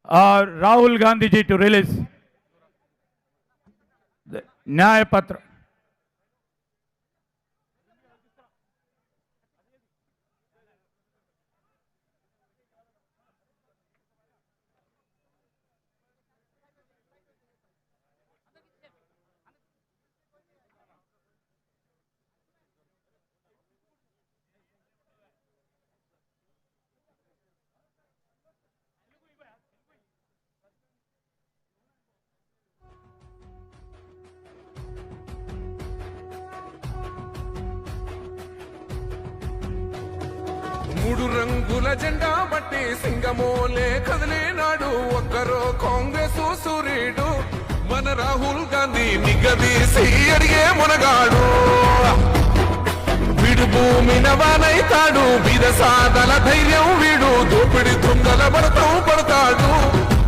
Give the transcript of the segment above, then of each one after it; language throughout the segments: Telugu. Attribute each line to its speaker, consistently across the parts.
Speaker 1: Rahul Gandhi ji to release the Nyaya Patra.
Speaker 2: మూడు రంగుల జెండా బట్టి సింగమోలే కదిలేనాడు ఒక్కరో కాంగ్రెస్ సూర్యుడు మన రాహుల్ గాంధీ నిగదీసి అడిగే మునగాడు వీడు భూమిన వానైతాడు బీదసాదల ధైర్యం వీడు దోపిడి దొంగల భరతం పడతాడు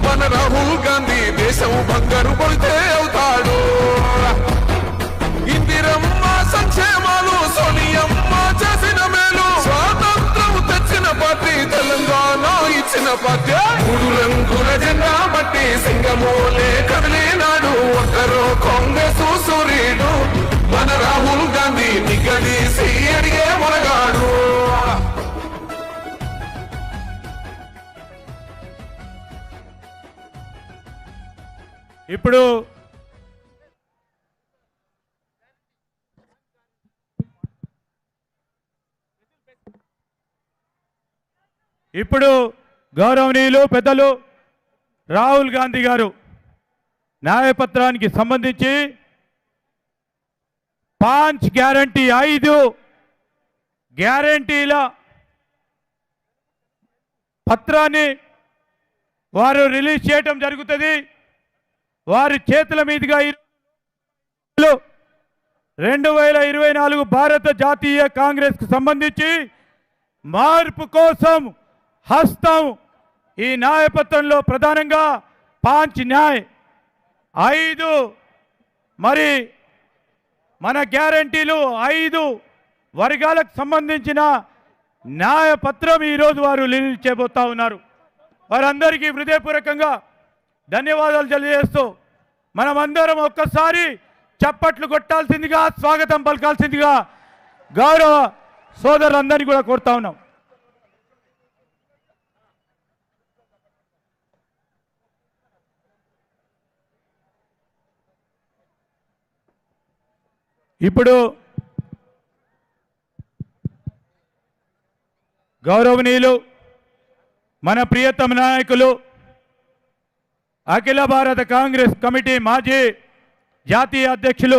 Speaker 2: మన రాహుల్ గాంధీ దేశం బంగారు పడితే అవుతాడు ఇందిరమ్మ సంక్షేమాలు సోనియమ్మ చేసిన మేలు స్వాతంత్రం తెచ్చిన పార్టీ తెలంగాణ ఇచ్చిన పార్టీ మూడు రంగుల జెండా బట్టి సింగమోలే కదిలేనాడు ఒక్కరో కాంగ్రెస్ సూర్యుడు మన రాహుల్ గాంధీ నిగదీసి అడిగే మునగాడు
Speaker 1: ఇప్పుడు గౌరవనీయులు పెద్దలు రాహుల్ గాంధీ గారు న్యాయపత్రానికి సంబంధించి 5 గ్యారంటీ 5 గ్యారంటీల పత్రాన్ని వారు రిలీజ్ చేయటం జరుగుతుంది. వారి చేతుల మీదుగా 2024 భారత జాతీయ కాంగ్రెస్కు సంబంధించి మార్పు కోసం హస్తం ఈ న్యాయపత్రంలో ప్రధానంగా 5 న్యాయ్ 5 మరి మన గ్యారంటీలు 5 వర్గాలకు సంబంధించిన న్యాయపత్రం ఈరోజు వారు రిలీజ్ చేయబోతా ఉన్నారు. వారందరికీ హృదయపూర్వకంగా ధన్యవాదాలు తెలియజేస్తూ మనమందరం ఒక్కసారి చప్పట్లు కొట్టాల్సిందిగా స్వాగతం పలకాల్సిందిగా గౌరవ సోదరులందరినీ కూడా కోరుతా ఉన్నాం. ఇప్పుడు గౌరవనీయులు మన ప్రియతమ నాయకులు అఖిల భారత కాంగ్రెస్ కమిటీ మాజీ జాతీయ అధ్యక్షులు